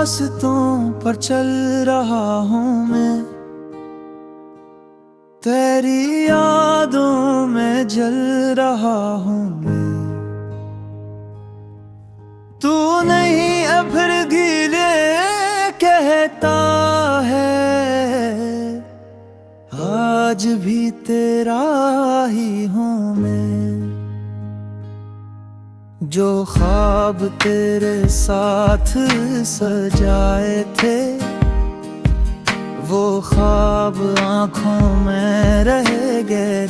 रास्तों पर चल रहा हूँ मैं, तेरी यादों में जल रहा हूँ मैं। तू नहीं अब फिर गिले कहता है, आज भी तेरा ही हूँ मैं। जो ख्वाब तेरे साथ सजाए थे, वो ख्वाब आँखों में रह गए।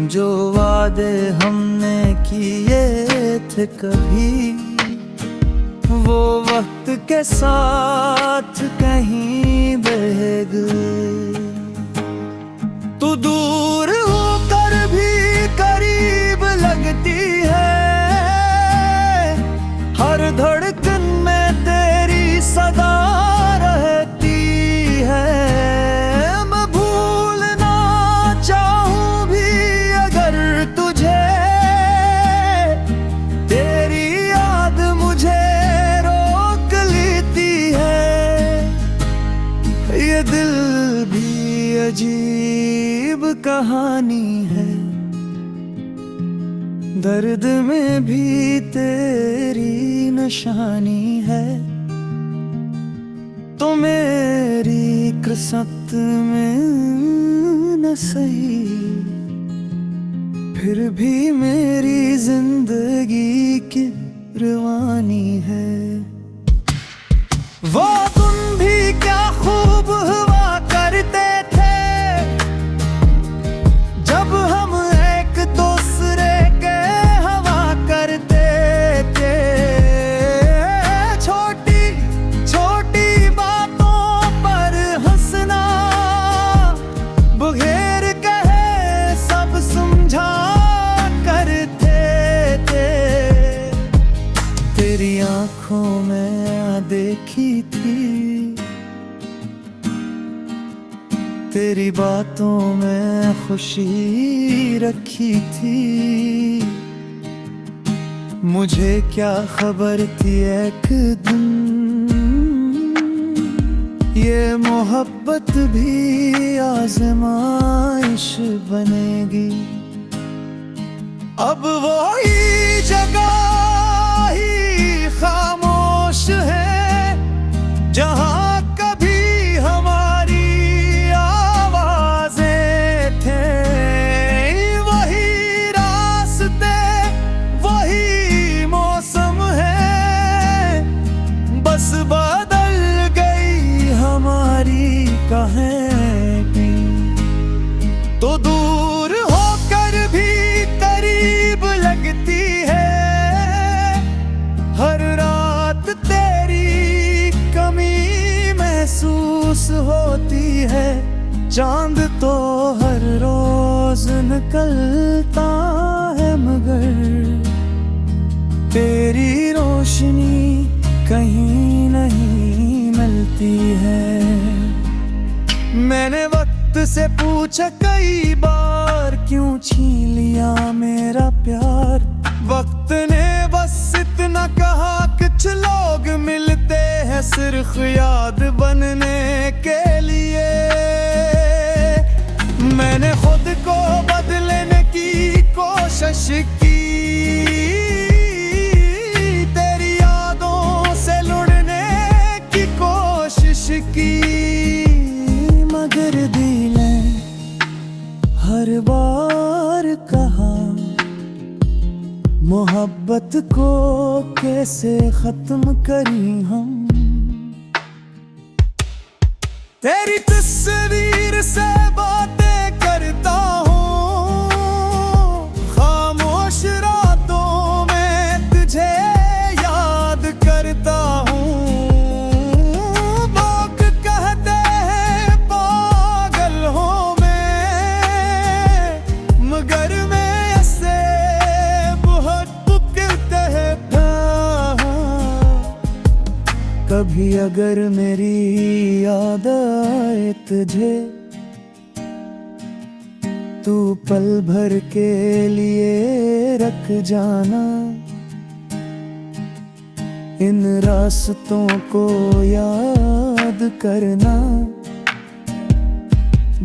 जो वादे हमने किए थे कभी, वो वक्त के साथ कहीं बह गए। तू दूर होकर भी करीब लगती है, हर धड़कन में तेरी सदा रहती है। मैं भूलना चाहूं भी अगर तुझे, तेरी याद मुझे रोक लेती है। ये दिल भी अजीब कहानी है, दर्द में भी तेरी निशानी है। तो मेरी किस्मत में न सही, फिर भी मेरी जिंदगी की रवानी है। वो तुम भी क्या खूब हुआ करते थे, जब हम एक दूसरे के हवा करते थे। छोटी छोटी बातों पर हंसना, बगैर कहे सब समझा करते थे। तेरी आंखों में देखी थी, तेरी बातों में खुशी रखी थी। मुझे क्या खबर थी एक दिन ये मोहब्बत भी आजमाइश बनेगी। अब वो ही जगह ही खामोश है, जहां कभी हमारी आवाजें थे। वही रास्ते, वही मौसम है, बस बदल गई हमारी कहानी। तो दूर होकर भी करीब लगती है, हर रात तेरी कमी महसूस होती है। चांद तो हर रोज निकलता है, मगर तेरी रोशनी कहीं नहीं मिलती है। मैंने वक्त से पूछा कई बार, क्यों छीन लिया मेरा प्यार। वक्त ने बस इतना कहा, कुछ लोग मिलते हैं सिर्फ याद बनने के लिए। मैंने खुद को बदलने की कोशिश की, तेरी यादों से लुढ़ने की कोशिश की। मगर दिल ने हर बार कहा, मोहब्बत को कैसे खत्म करी हम। तेरी तस्वीर से बातें करता हूँ, खामोश रातों में तुझे याद करता हूँ। लोग कहते हैं पागल हूँ मैं, मगर मैं ऐसे कभी अगर मेरी याद आए तुझे, तू पल भर के लिए रख जाना। इन रास्तों को याद करना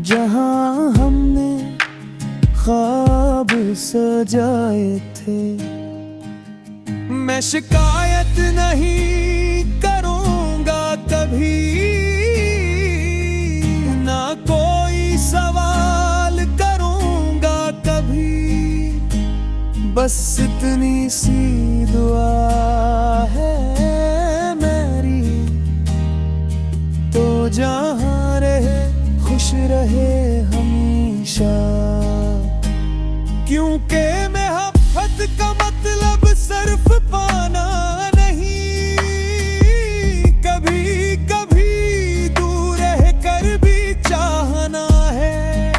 जहां हमने ख्वाब सजाए थे। मैं शिकायत नहीं करूंगा कभी, ना कोई सवाल करूंगा कभी। बस इतनी सी दुआ है मेरी, तो जहां रहे खुश रहे हमेशा। क्योंकि मोहब्बत का मतलब सिर्फ पाना नहीं, कभी कभी दूर रह कर भी चाहना है।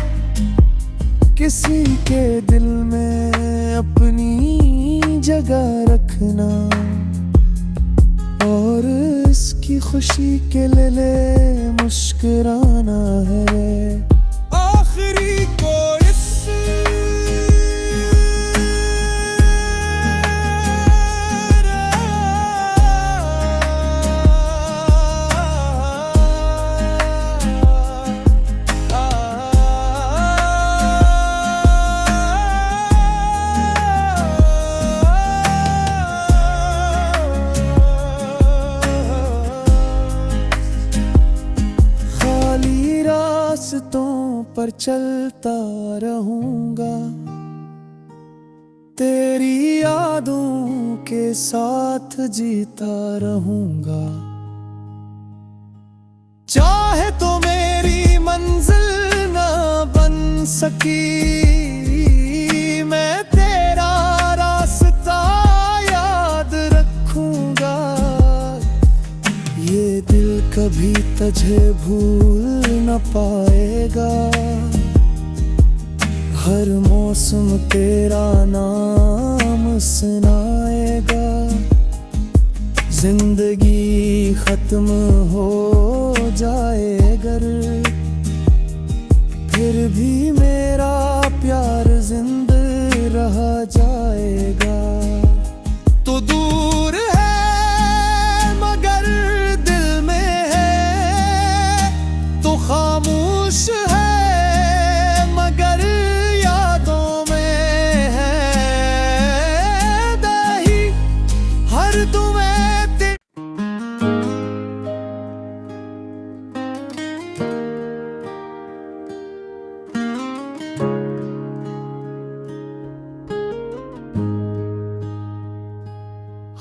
किसी के दिल में अपनी जगह रखना, और इसकी खुशी के लिए मुस्कुराना है। आखिरी को रास्तों पर चलता रहूंगा, तेरी यादों के साथ जीता रहूंगा। चाहे तो मेरी मंजिल ना बन सकी, मैं तेरा रास्ता याद रखूंगा। ये दिल कभी तुझे भूल न पाएगा, हर मौसम तेरा नाम सुनाएगा। जिंदगी खत्म हो जाए अगर, फिर भी मेरा प्यार जिंदा रह जाएगा। तो दूर है मगर दिल में है, तो खामोश है मगर यादों में है। दही हर तुम्हें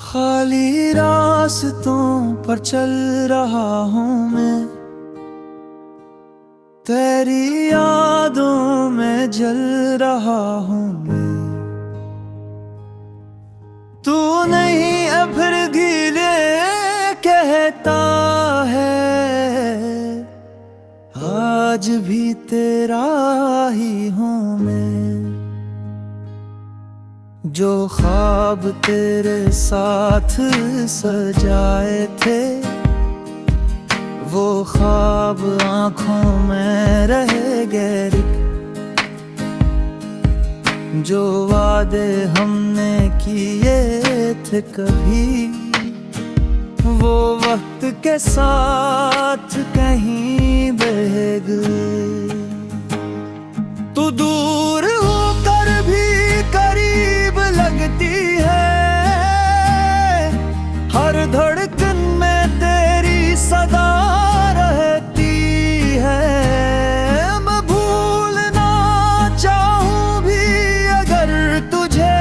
खाली रास्तों पर चल रहा हूँ मैं, तेरी यादों में जल रहा हूँ मैं। तू नहीं अभर गिले कहता है, आज भी तेरा ही हूँ मैं। जो ख्वाब तेरे साथ सजाए थे, वो ख्वाब आँखों में रह गए। जो वादे हमने किए थे कभी, वो वक्त के साथ कहीं बह गए। तू दूर होकर भी करीब लगती है, हर धड़कन में तेरी सदा रहती है। मैं भूलना चाहूं भी अगर तुझे,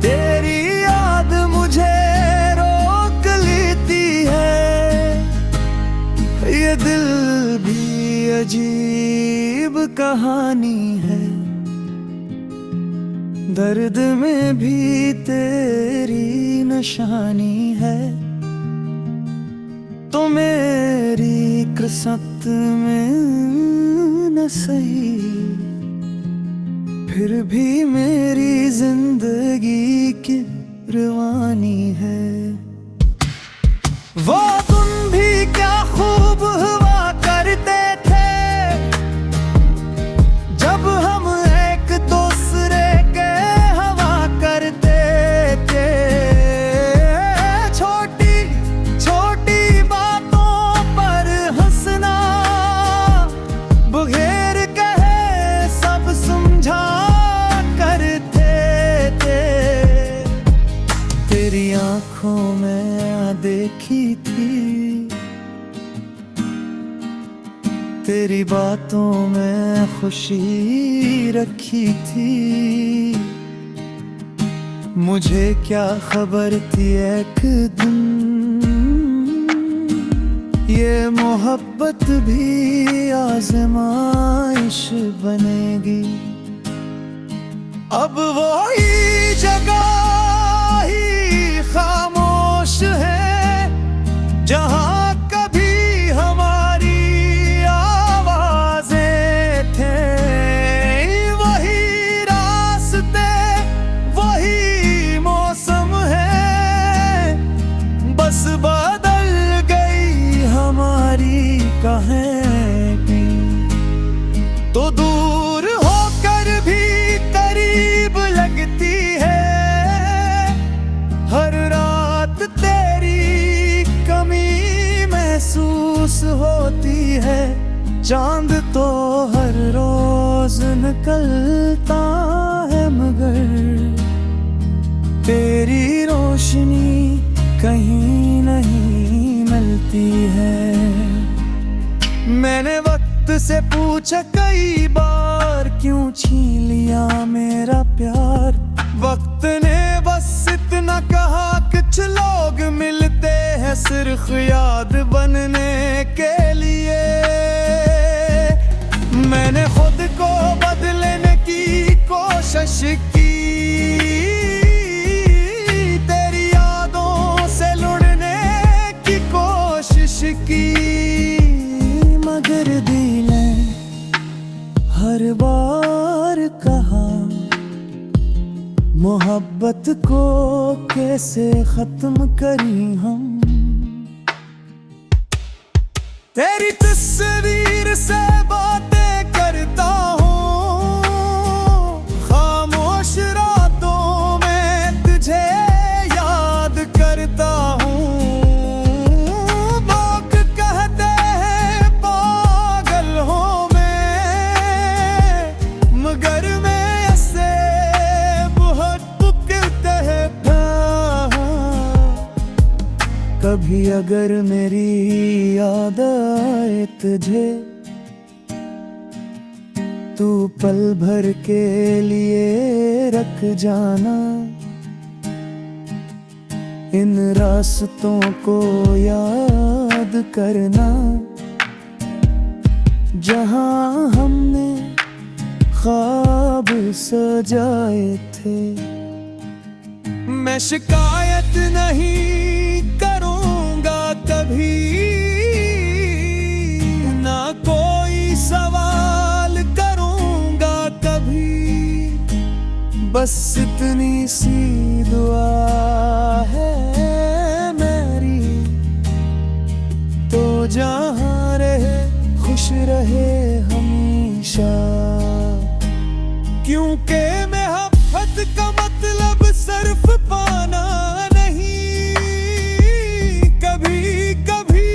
तेरी याद मुझे रोक लेती है। ये दिल भी अजीब कहानी है, दर्द में भी तेरी निशानी है। तो मेरी किस्मत में न सही, फिर भी मेरी जिंदगी की रवानी है। वो तुम भी क्या खूब हुआ करते थे, जब हम एक दूसरे के हवा करते थे। तेरी आंखों में देखी थी, तेरी बातों में खुशी रखी थी। मुझे क्या खबर थी एक दिन ये मोहब्बत भी आज़माइश बनेगी। अब वही जगह ही खामोश है जहां कभी हमारी आवाजें थे। वही रास्ते वही मौसम है, बस बदल गई हमारी कहानी। तो दूर होकर भी करीब लगती है, हर रात तेरी कमी महसूस होती है। चांद तो हर रोज निकलता है मगर तेरी रोशनी कहीं नहीं मिलती है। मैंने वक्त से पूछा कई बार क्यों छीन लिया मेरा प्यार। वक्त ने बस इतना कहा कुछ लोग मिलते हैं सिर्फ याद बनने के लिए। मैंने खुद को बदलने की कोशिश की, तेरी यादों से लुढ़ने की कोशिश की, मगर दिल ने हर बार कहा मोहब्बत को कैसे खत्म करी हम। तेरी तस्वीर से बातें करता हूँ, खामोश रातों में तुझे याद करता हूँ। लोग कहते हैं पागल हूँ मैं, मगर मैं ऐसे बहुत पुकारते हैं प्यार। कभी अगर मेरी याद आए तुझे, तू पल भर के लिए रख जाना। इन रास्तों को याद करना जहां हमने ख्वाब सजाए थे। मैं शिकायत नहीं करूंगा कभी, ना कोई सवाल करूंगा कभी। बस इतनी सी दुआ है मेरी, तो जहां रहे खुश रहे हमेशा। क्योंकि मोहब्बत का मतलब सिर्फ पाना नहीं, कभी कभी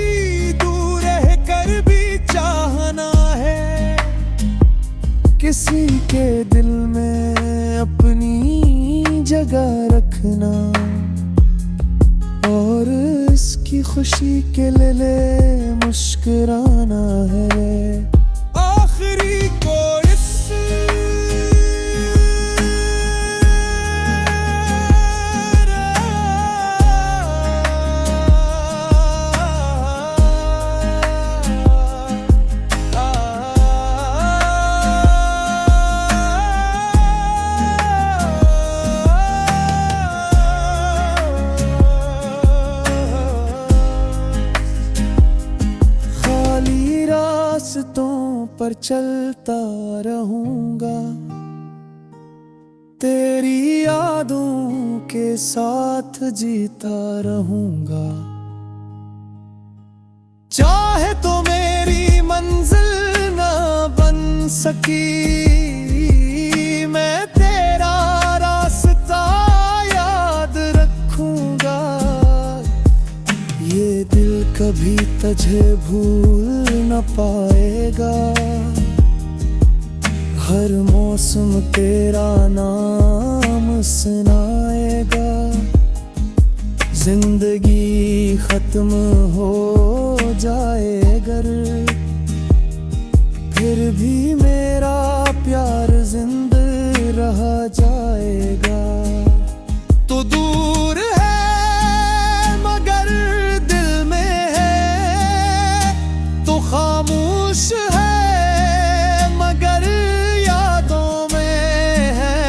दूर रह कर भी चाहना है। किसी के दिल में अपनी जगह रखना और इसकी खुशी के लिए मुस्कुराना है। आखिरी को रास्तों पर चलता रहूंगा, तेरी यादों के साथ जीता रहूंगा। चाहे तो मेरी मंजिल ना बन सकी, मैं तेरा रास्ता याद रखूंगा। ये दिल कभी तुझे भूल न पाएगा, हर मौसम तेरा नाम सुनाएगा। जिंदगी खत्म हो जाए अगर, फिर भी मेरा प्यार जिंदा रह जाएगा। तो दूर है मगर दिल में है, तो खामोश है मगर यादों में है।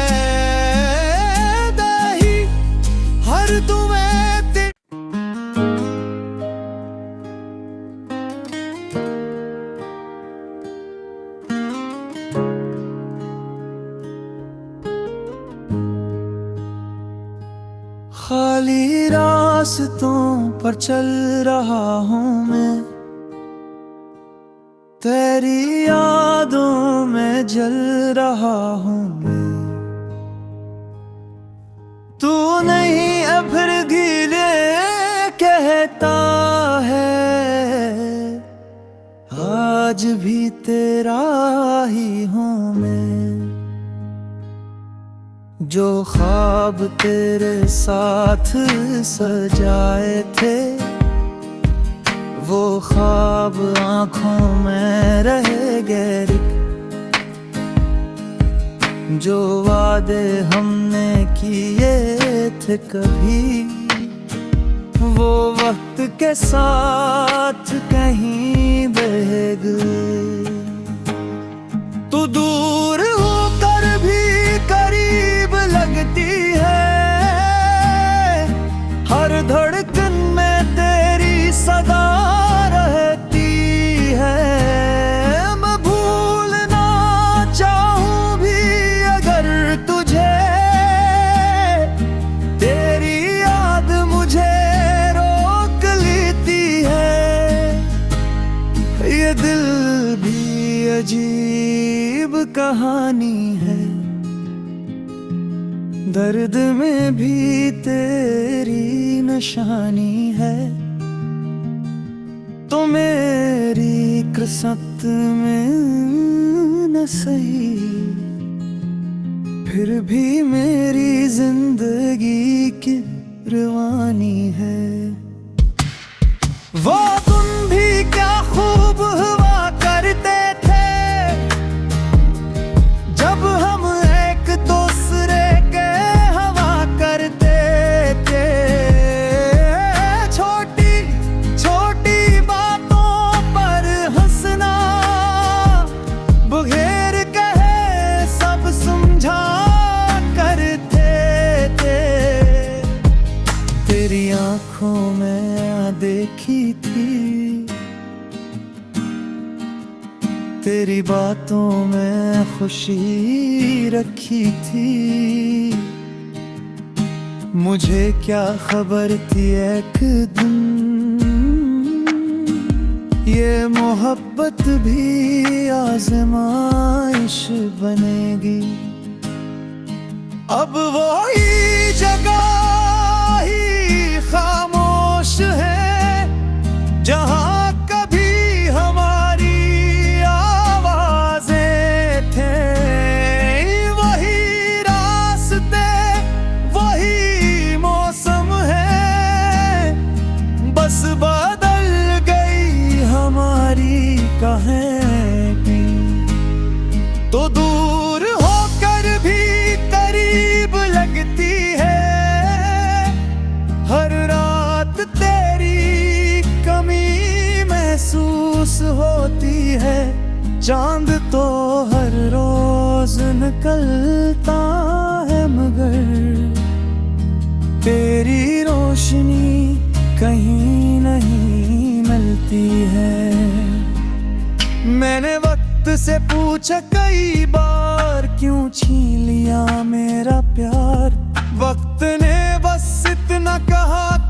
दही हर तुम्हें खाली रास्तों पर चल रहा हूँ मैं, तेरी यादों में जल रहा हूँ मैं। तू नहीं अब फिर गिले कहता है, आज भी तेरा ही हूँ मैं। जो ख्वाब तेरे साथ सजाए थे, वो ख्वाब आँखों में रह गए। जो वादे हमने किए थे कभी, वो वक्त के साथ कहीं बह गए। तू दूर होकर भी करीब लगती है, हर धड़कन में तेरी सदा रहती है। मैं भूलना चाहूं भी अगर तुझे, तेरी याद मुझे रोक लेती है। ये दिल भी अजीब कहानी है, दर्द में भी तेरी निशानी है। तो मेरी किस्मत में न सही, फिर भी मेरी जिंदगी की रवानी है। वो तुम भी क्या खूब हुआ करते थे, जब हम एक दूसरे के हवा करते थे। छोटी छोटी बातों पर हंसना, बगैर कहे सब समझा करते थे। तेरी आंखों में देखी थी, तेरी बातों में खुशी रखी थी। मुझे क्या खबर थी एक दिन ये मोहब्बत भी आजमाइश बनेगी। अब वही जगह ही खामोश है, जहां कभी हमारी आवाजें थे। वही रास्ते वही मौसम है, बस बदल गई हमारी कहानी। तो दूर होकर भी करीब लगती है, हर रात तेरी कमी महसूस होती है। चांद तो हर रोज निकलता है, मगर तेरी रोशनी कहीं नहीं मिलती है। मैंने वक्त से पूछा कई बार, क्यों छीन लिया मेरा प्यार। वक्त ने बस इतना कहा